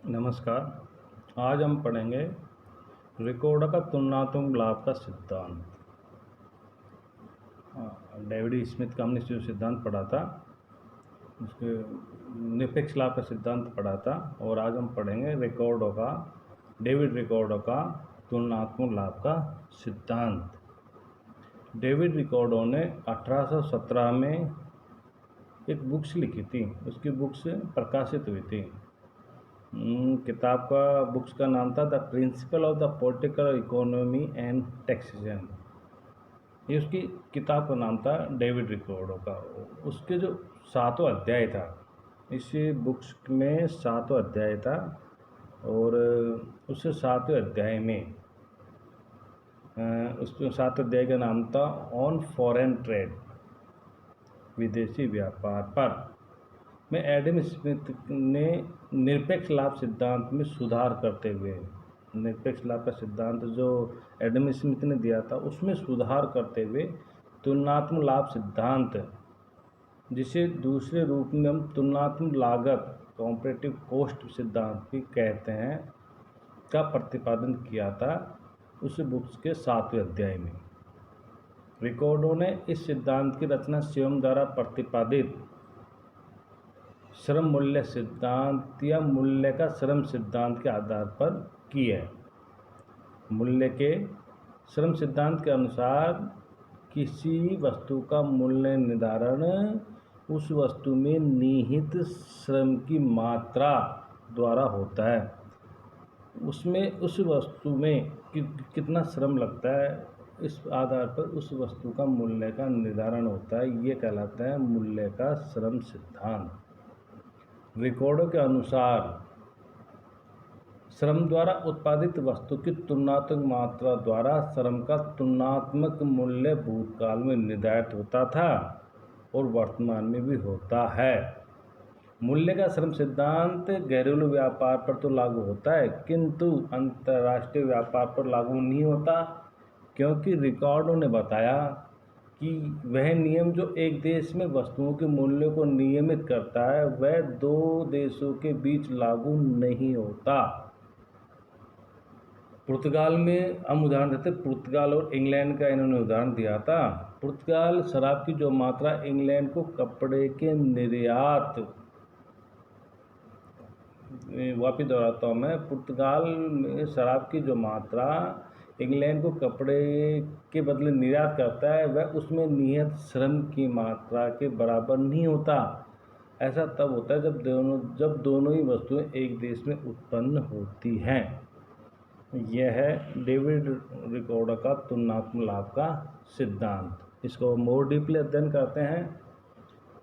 नमस्कार। आज हम पढ़ेंगे रिकॉर्डर का तुलनात्मक लाभ का सिद्धांत। डेविड स्मिथ का हमने जो सिद्धांत पढ़ा था उसके निरपेक्ष लाभ का सिद्धांत पढ़ा था, और आज हम पढ़ेंगे डेविड रिकॉर्डर का तुलनात्मक लाभ का सिद्धांत। डेविड रिकॉर्डर ने 1817 में एक बुक्स लिखी थी, उसकी बुक्स प्रकाशित हुई थी। किताब का बुक्स का नाम था the principle of the political economy and taxation. ये उसकी किताब का नाम था डेविड रिकॉर्डो का। उसके जो 7वां अध्याय था, इस बुक्स में 7वां अध्याय था, और उस 7वें अध्याय में उस 7वें अध्याय का नाम था ऑन फॉरेन ट्रेड, विदेशी व्यापार पर। में एडम स्मिथ ने निरपेक्ष लाभ सिद्धांत में सुधार करते हुए, निरपेक्ष लाभ का सिद्धांत जो एडम स्मिथ ने दिया था उसमें सुधार करते हुए तुलनात्मक लाभ सिद्धांत, जिसे दूसरे रूप में हम तुलनात्मक लागत कॉम्परेटिव कॉस्ट सिद्धांत भी कहते हैं, का प्रतिपादन किया था उस बुक्स के 7वें अध्याय में। रिकॉर्डो ने इस सिद्धांत की रचना स्वयं द्वारा प्रतिपादित श्रम मूल्य सिद्धांत या मूल्य का श्रम सिद्धांत के आधार पर की है। मूल्य के श्रम सिद्धांत के अनुसार किसी वस्तु का मूल्य निर्धारण उस वस्तु में निहित श्रम की मात्रा द्वारा होता है। उसमें उस वस्तु में कितना श्रम लगता है, इस आधार पर उस वस्तु का मूल्य का निर्धारण होता है। ये कहलाता है मूल्य का श्रम सिद्धांत। रिकॉर्डो के अनुसार श्रम द्वारा उत्पादित वस्तु की तुलनात्मक मात्रा द्वारा श्रम का तुलनात्मक मूल्य भूतकाल में निर्धारित होता था और वर्तमान में भी होता है। मूल्य का श्रम सिद्धांत घरेलू व्यापार पर तो लागू होता है, किंतु अंतर्राष्ट्रीय व्यापार पर लागू नहीं होता, क्योंकि रिकॉर्डो ने बताया कि वह नियम जो एक देश में वस्तुओं के मूल्य को नियमित करता है वह दो देशों के बीच लागू नहीं होता। पुर्तगाल में हम उदाहरण देते, पुर्तगाल और इंग्लैंड का इन्होंने उदाहरण दिया था। पुर्तगाल शराब की जो मात्रा इंग्लैंड को कपड़े के निर्यात, वापिस दोहराता हूँ मैं, पुर्तगाल में शराब की जो मात्रा इंग्लैंड को कपड़े के बदले निर्यात करता है वह उसमें निहित श्रम की मात्रा के बराबर नहीं होता। ऐसा तब होता है जब दोनों ही वस्तुएं एक देश में उत्पन्न होती हैं। यह है डेविड रिकॉर्डर का तुलनात्मक लाभ का सिद्धांत। इसको मोर डीपली अध्ययन करते हैं।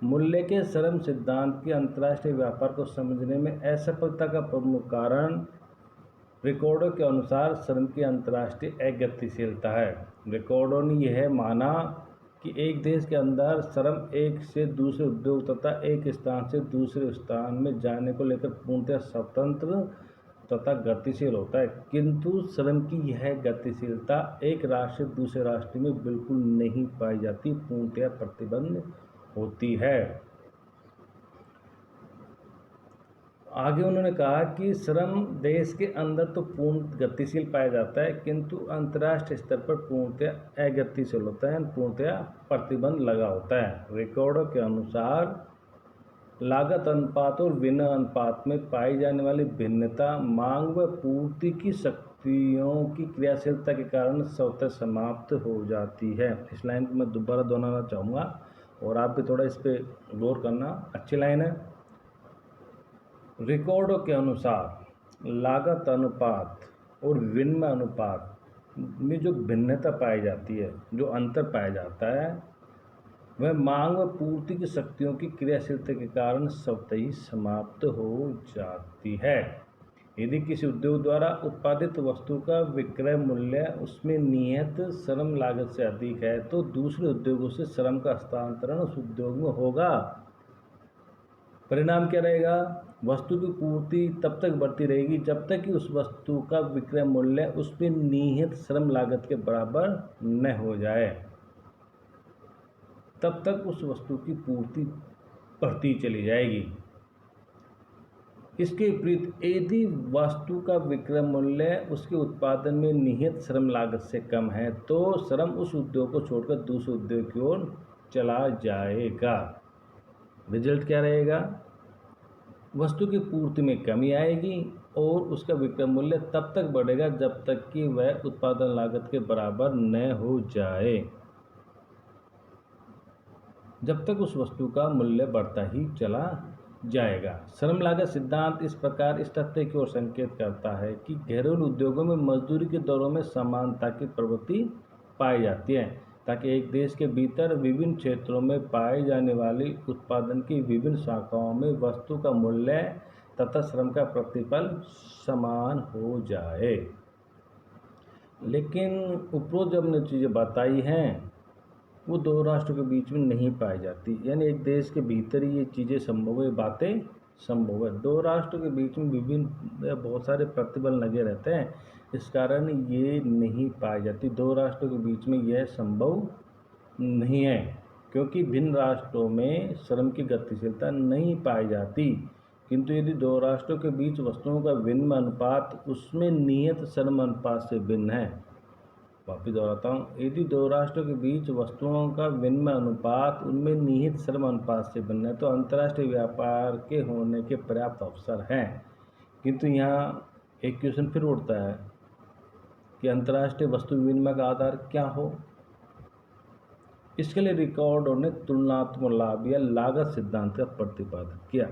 मूल्य के श्रम सिद्धांत के अंतर्राष्ट्रीय व्यापार को समझने में असफलता का प्रमुख कारण रिकॉर्डो के अनुसार श्रम की अंतर्राष्ट्रीय अगतिशीलता है। रिकॉर्डो ने यह माना कि एक देश के अंदर श्रम एक से दूसरे उद्योग तथा एक स्थान से दूसरे स्थान में जाने को लेकर पूर्णतः स्वतंत्र तथा गतिशील होता है, किंतु श्रम की यह गतिशीलता एक राष्ट्र से दूसरे राष्ट्र में बिल्कुल नहीं पाई जाती, पूर्णतः प्रतिबंध होती है। आगे उन्होंने कहा कि श्रम देश के अंदर तो पूर्ण गतिशील पाया जाता है, किंतु अंतर्राष्ट्रीय स्तर पर पूर्णतः अगतिशील होता है, पूर्णतः प्रतिबंध लगा होता है। रिकॉर्डो के अनुसार लागत अनुपात और विनिमय अनुपात में पाई जाने वाली भिन्नता मांग व पूर्ति की शक्तियों की क्रियाशीलता के कारण स्वतः समाप्त हो जाती है। इस लाइन को मैं दोबारा दोहराना चाहूँगा और आप भी थोड़ा इस पर गौर करना। अच्छी लाइन है। रिकॉर्डो के अनुसार लागत अनुपात और विनिमय अनुपात में जो भिन्नता पाई जाती है, जो अंतर पाया जाता है, वह मांग व पूर्ति की शक्तियों की क्रियाशीलता के कारण स्वतः ही समाप्त हो जाती है। यदि किसी उद्योग द्वारा उत्पादित वस्तु का विक्रय मूल्य उसमें निहित श्रम लागत से अधिक है तो दूसरे उद्योगों से श्रम का हस्तांतरण उस उद्योग में होगा। परिणाम क्या रहेगा? वस्तु की पूर्ति तब तक बढ़ती रहेगी जब तक कि उस वस्तु का विक्रय मूल्य उसमें निहित श्रम लागत के बराबर न हो जाए, तब तक उस वस्तु की पूर्ति बढ़ती चली जाएगी। इसके विपरीत यदि वस्तु का विक्रय मूल्य उसके उत्पादन में निहित श्रम लागत से कम है तो श्रम उस उद्योग को छोड़कर दूसरे उद्योग की ओर चला जाएगा। रिजल्ट क्या रहेगा? वस्तु की पूर्ति में कमी आएगी और उसका विक्रय मूल्य तब तक बढ़ेगा जब तक कि वह उत्पादन लागत के बराबर न हो जाए। जब तक उस वस्तु का मूल्य बढ़ता ही चला जाएगा। श्रम लागत सिद्धांत इस प्रकार इस तथ्य की ओर संकेत करता है कि घरेलू उद्योगों में मजदूरी के दरों में समानता की प्रवृत्ति पाई जाती है ताकि एक देश के भीतर विभिन्न क्षेत्रों में पाई जाने वाली उत्पादन की विभिन्न शाखाओं में वस्तु का मूल्य तथा श्रम का प्रतिफल समान हो जाए। लेकिन उपरोक्त जो हमने चीज़ें बताई हैं वो दो राष्ट्रों के बीच में नहीं पाई जाती, यानी एक देश के भीतर ही ये चीज़ें संभव है, बातें संभव है। दो राष्ट्रों के बीच में विभिन्न बहुत सारे प्रतिबल लगे रहते हैं, इस कारण ये नहीं पाई जाती। दो राष्ट्रों के बीच में यह संभव नहीं है क्योंकि भिन्न राष्ट्रों में श्रम की गतिशीलता नहीं पाई जाती। किंतु यदि दो राष्ट्रों के बीच वस्तुओं का विनिमय अनुपात उसमें निहित श्रम अनुपात से भिन्न है, वापिस दोहराता हूँ, यदि दो राष्ट्रों के बीच वस्तुओं का विनिमय अनुपात उनमें निहित श्रम अनुपात से भिन्न है तो अंतर्राष्ट्रीय व्यापार के होने के पर्याप्त अवसर हैं। किंतु यहाँ एक क्वेश्चन फिर उठता है कि अंतर्राष्ट्रीय वस्तु विनिमय का आधार क्या हो। इसके लिए रिकॉर्डों ने तुलनात्मक लाभ या लागत सिद्धांत का प्रतिपादन किया।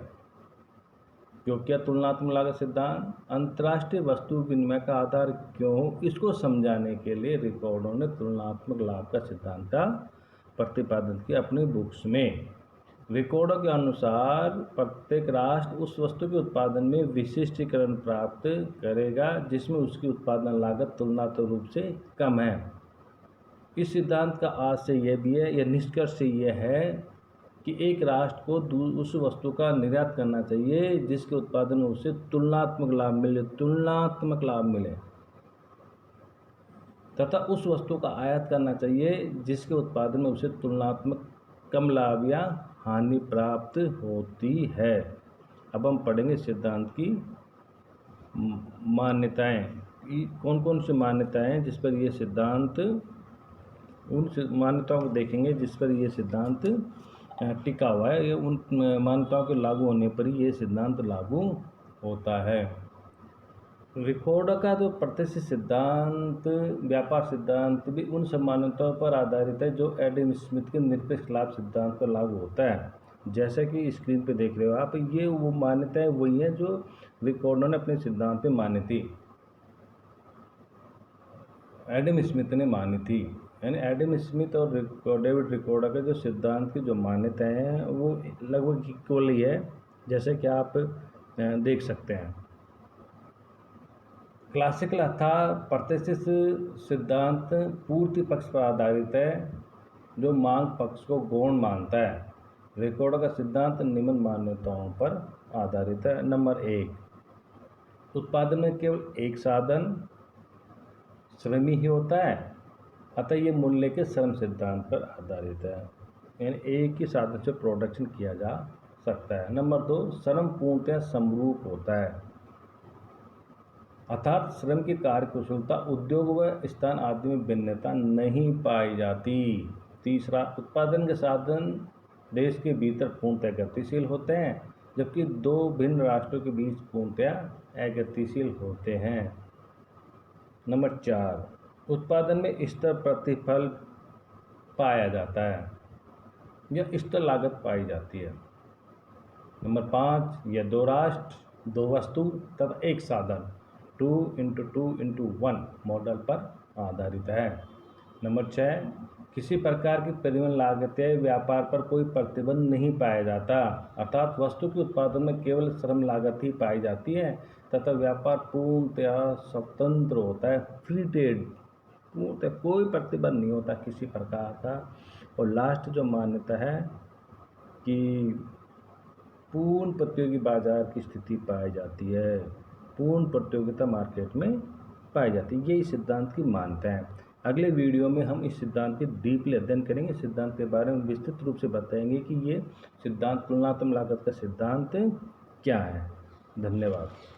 क्यों किया तुलनात्मक लागत सिद्धांत? अंतर्राष्ट्रीय वस्तु विनिमय का आधार क्यों हो, इसको समझाने के लिए रिकॉर्डों ने तुलनात्मक लाभ का सिद्धांत का प्रतिपादन किया अपनी बुक्स में। रिकॉर्डों के अनुसार प्रत्येक राष्ट्र उस वस्तु के उत्पादन में विशिष्टीकरण प्राप्त करेगा जिसमें उसकी उत्पादन लागत तुलनात्मक रूप से कम है। इस सिद्धांत का आशय यह भी है, यह निष्कर्ष यह है कि एक राष्ट्र को उस वस्तु का निर्यात करना चाहिए जिसके उत्पादन में उसे तुलनात्मक लाभ मिले तथा उस वस्तु का आयात करना चाहिए जिसके उत्पादन में उसे तुलनात्मक कम लाभ या हानि प्राप्त होती है। अब हम पढ़ेंगे सिद्धांत की मान्यताएं। कौन कौन सी मान्यताएं हैं जिस पर यह सिद्धांत, उन मान्यताओं को देखेंगे जिस पर यह सिद्धांत टिका हुआ है। ये उन मान्यताओं के लागू होने पर ही ये सिद्धांत लागू होता है। रिकॉर्डों का जो प्रत्यक्ष सिद्धांत, व्यापार सिद्धांत भी उन सब मान्यताओं पर आधारित है जो एडम स्मिथ के निरपेक्ष लाभ सिद्धांत पर लागू होता है। जैसे कि स्क्रीन पे देख रहे हो आप, ये वो मान्यताएं वही हैं जो रिकॉर्डों ने अपने सिद्धांत में मानी थी, एडम स्मिथ ने मानी थी। यानी एडम स्मिथ और डेविड रिकॉर्डो के जो सिद्धांत की जो मान्यताएं हैं वो लगभग इक्वल ही है, जैसे कि आप देख सकते हैं। क्लासिकल अर्थात प्रत्यक्ष सिद्धांत पूर्ति पक्ष पर आधारित है जो मांग पक्ष को गौण मानता है। रिकॉर्डो का सिद्धांत निम्न मान्यताओं पर आधारित है। नंबर 1, उत्पादन में केवल एक साधन श्रमी ही होता है, अतः ये मूल्य के श्रम सिद्धांत पर आधारित है, यानी एक ही साधन से प्रोडक्शन किया जा सकता है। नंबर 2, श्रम पूर्णतः समरूप होता है, अर्थात श्रम की कार्यकुशलता, उद्योग व स्थान आदि में भिन्नता नहीं पाई जाती। तीसरा, उत्पादन के साधन देश के भीतर पूर्णतः गतिशील होते हैं जबकि दो भिन्न राष्ट्रों के बीच पूर्णतः अगतिशील होते हैं। नंबर 4, उत्पादन में स्तर प्रतिफल पाया जाता है या स्तर लागत पाई जाती है। नंबर 5, यह दो राष्ट्र, दो वस्तु तथा एक साधन 2x2x1 मॉडल पर आधारित है। नंबर 6, किसी प्रकार की परिवहन लागत या व्यापार पर कोई प्रतिबंध नहीं पाया जाता, अर्थात वस्तु के उत्पादन में केवल श्रम लागत ही पाई जाती है तथा व्यापार पूर्णतः स्वतंत्र होता है, फ्री ट्रेड, पूर्णतः कोई प्रतिबंध नहीं होता किसी प्रकार का। और लास्ट जो मान्यता है कि पूर्ण प्रतियोगी बाजार की स्थिति पाई जाती है, पूर्ण प्रतियोगिता मार्केट में पाई जाती है, यही सिद्धांत की मान्यता है। अगले वीडियो में हम इस सिद्धांत के डीपली अध्ययन करेंगे, सिद्धांत के बारे में विस्तृत रूप से बताएंगे कि ये सिद्धांत तुलनात्मक लागत का सिद्धांत क्या है। धन्यवाद।